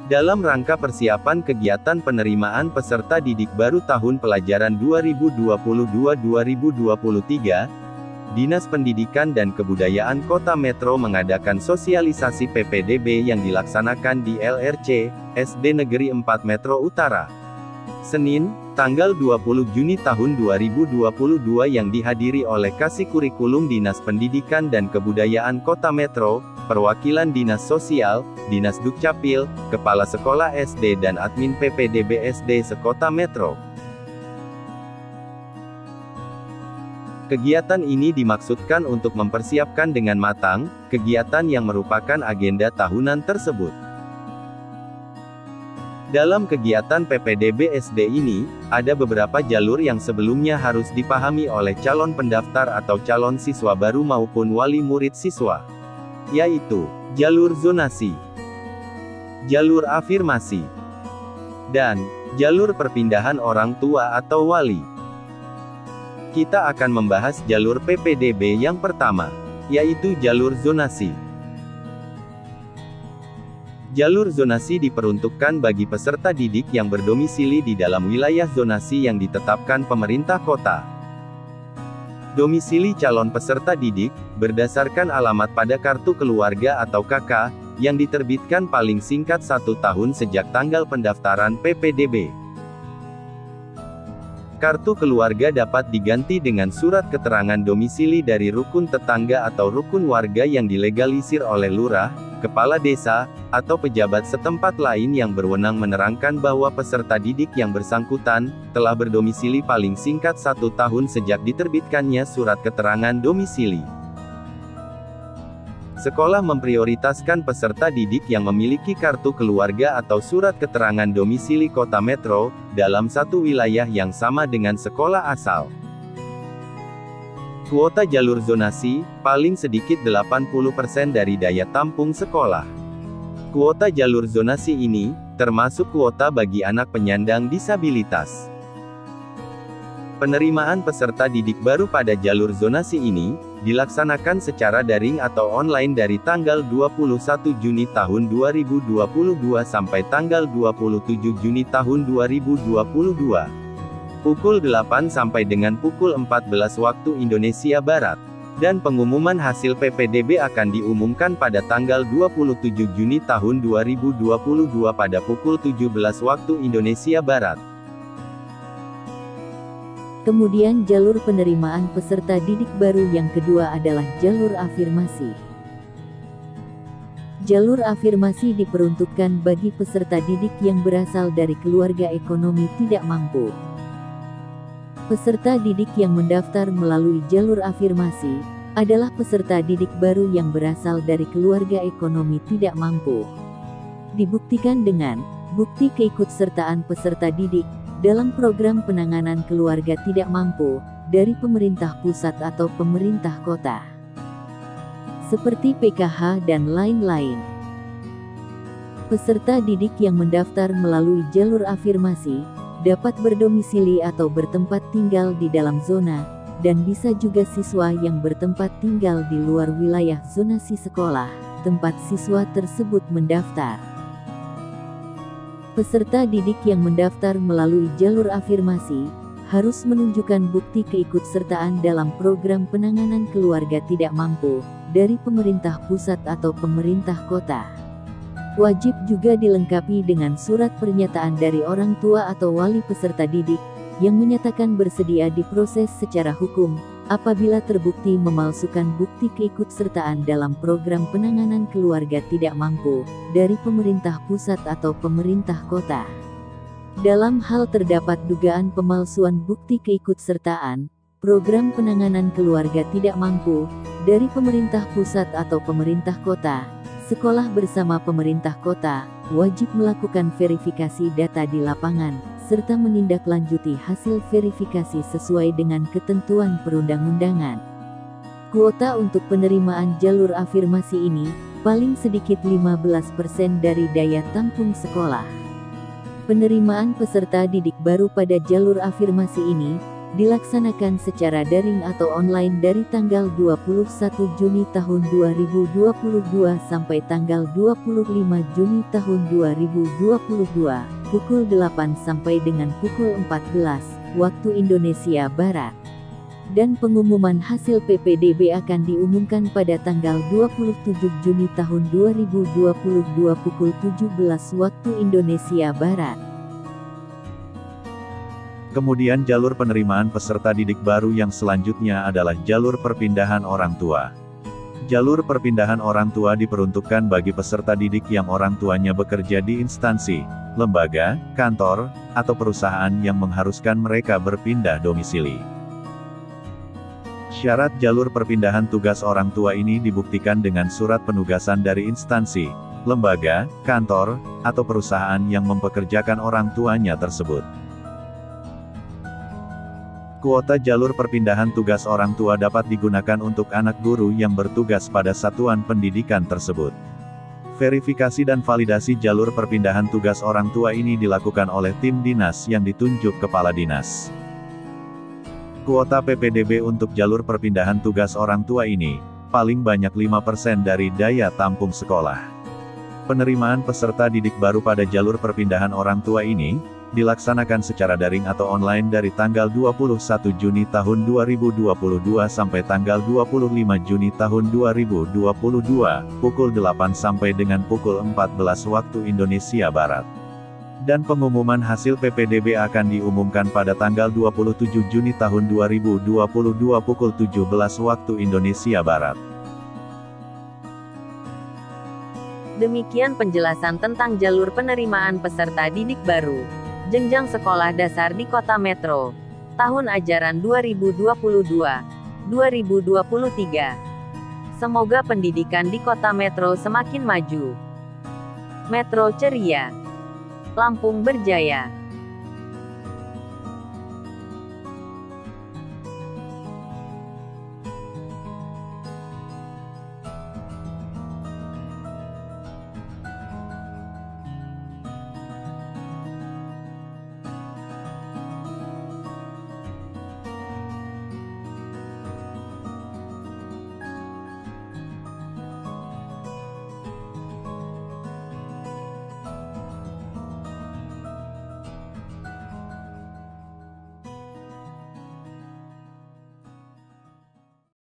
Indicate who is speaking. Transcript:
Speaker 1: Dalam rangka persiapan kegiatan penerimaan peserta didik baru tahun pelajaran 2022-2023, Dinas Pendidikan dan Kebudayaan Kota Metro mengadakan sosialisasi PPDB yang dilaksanakan di LRC, SD Negeri 4 Metro Utara. Senin, tanggal 20 Juni tahun 2022 yang dihadiri oleh Kasih Kurikulum Dinas Pendidikan dan Kebudayaan Kota Metro, perwakilan Dinas Sosial, Dinas Dukcapil, Kepala Sekolah SD dan Admin PPDB SD sekota Metro. Kegiatan ini dimaksudkan untuk mempersiapkan dengan matang kegiatan yang merupakan agenda tahunan tersebut. Dalam kegiatan PPDB SD ini, ada beberapa jalur yang sebelumnya harus dipahami oleh calon pendaftar atau calon siswa baru maupun wali murid siswa, yaitu jalur zonasi, jalur afirmasi, dan jalur perpindahan orang tua atau wali. Kita akan membahas jalur PPDB yang pertama, yaitu jalur zonasi. Jalur zonasi diperuntukkan bagi peserta didik yang berdomisili di dalam wilayah zonasi yang ditetapkan pemerintah kota. Domisili calon peserta didik, berdasarkan alamat pada kartu keluarga atau KK, yang diterbitkan paling singkat 1 tahun sejak tanggal pendaftaran PPDB. Kartu keluarga dapat diganti dengan surat keterangan domisili dari rukun tetangga atau rukun warga yang dilegalisir oleh lurah, kepala desa, atau pejabat setempat lain yang berwenang menerangkan bahwa peserta didik yang bersangkutan telah berdomisili paling singkat 1 tahun sejak diterbitkannya surat keterangan domisili. Sekolah memprioritaskan peserta didik yang memiliki kartu keluarga atau surat keterangan domisili kota metro, dalam satu wilayah yang sama dengan sekolah asal. Kuota jalur zonasi, paling sedikit 80% dari daya tampung sekolah. Kuota jalur zonasi ini, termasuk kuota bagi anak penyandang disabilitas. Penerimaan peserta didik baru pada jalur zonasi ini, dilaksanakan secara daring atau online dari tanggal 21 Juni tahun 2022 sampai tanggal 27 Juni tahun 2022. Pukul 8 sampai dengan pukul 14 waktu Indonesia Barat. Dan pengumuman hasil PPDB akan diumumkan pada tanggal 27 Juni tahun 2022 pada pukul 17 waktu Indonesia Barat.
Speaker 2: Kemudian jalur penerimaan peserta didik baru yang kedua adalah jalur afirmasi. Jalur afirmasi diperuntukkan bagi peserta didik yang berasal dari keluarga ekonomi tidak mampu. Peserta didik yang mendaftar melalui jalur afirmasi adalah peserta didik baru yang berasal dari keluarga ekonomi tidak mampu. Dibuktikan dengan bukti keikutsertaan peserta didik dalam program penanganan keluarga tidak mampu dari pemerintah pusat atau pemerintah kota, seperti PKH dan lain-lain. Peserta didik yang mendaftar melalui jalur afirmasi dapat berdomisili atau bertempat tinggal di dalam zona, dan bisa juga siswa yang bertempat tinggal di luar wilayah zonasi sekolah tempat siswa tersebut mendaftar. Peserta didik yang mendaftar melalui jalur afirmasi harus menunjukkan bukti keikutsertaan dalam program penanganan keluarga tidak mampu dari pemerintah pusat atau pemerintah kota. Wajib juga dilengkapi dengan surat pernyataan dari orang tua atau wali peserta didik yang menyatakan bersedia diproses secara hukum apabila terbukti memalsukan bukti keikutsertaan dalam program penanganan keluarga tidak mampu dari pemerintah pusat atau pemerintah kota. Dalam hal terdapat dugaan pemalsuan bukti keikutsertaan program penanganan keluarga tidak mampu dari pemerintah pusat atau pemerintah kota, sekolah bersama pemerintah kota wajib melakukan verifikasi data di lapangan serta menindaklanjuti hasil verifikasi sesuai dengan ketentuan perundang-undangan. Kuota untuk penerimaan jalur afirmasi ini paling sedikit 15% dari daya tampung sekolah. Penerimaan peserta didik baru pada jalur afirmasi ini dilaksanakan secara daring atau online dari tanggal 21 Juni tahun 2022 sampai tanggal 25 Juni tahun 2022, pukul 8 sampai dengan pukul 14, waktu Indonesia Barat. Dan pengumuman hasil PPDB akan diumumkan pada tanggal 27 Juni tahun 2022 pukul 17 waktu Indonesia Barat.
Speaker 3: Kemudian jalur penerimaan peserta didik baru yang selanjutnya adalah jalur perpindahan orang tua. Jalur perpindahan orang tua diperuntukkan bagi peserta didik yang orang tuanya bekerja di instansi, lembaga, kantor, atau perusahaan yang mengharuskan mereka berpindah domisili. Syarat jalur perpindahan tugas orang tua ini dibuktikan dengan surat penugasan dari instansi, lembaga, kantor, atau perusahaan yang mempekerjakan orang tuanya tersebut. Kuota jalur perpindahan tugas orang tua dapat digunakan untuk anak guru yang bertugas pada satuan pendidikan tersebut. Verifikasi dan validasi jalur perpindahan tugas orang tua ini dilakukan oleh tim dinas yang ditunjuk kepala dinas. Kuota PPDB untuk jalur perpindahan tugas orang tua ini, paling banyak 5% dari daya tampung sekolah. Penerimaan peserta didik baru pada jalur perpindahan orang tua ini, dilaksanakan secara daring atau online dari tanggal 21 Juni tahun 2022 sampai tanggal 25 Juni tahun 2022, pukul 8 sampai dengan pukul 14 waktu Indonesia Barat. Dan pengumuman hasil PPDB akan diumumkan pada tanggal 27 Juni tahun 2022 pukul 17 waktu Indonesia Barat.
Speaker 4: Demikian penjelasan tentang jalur penerimaan peserta didik baru jenjang sekolah dasar di Kota Metro, tahun ajaran 2022-2023. Semoga pendidikan di Kota Metro semakin maju. Metro ceria, Lampung berjaya.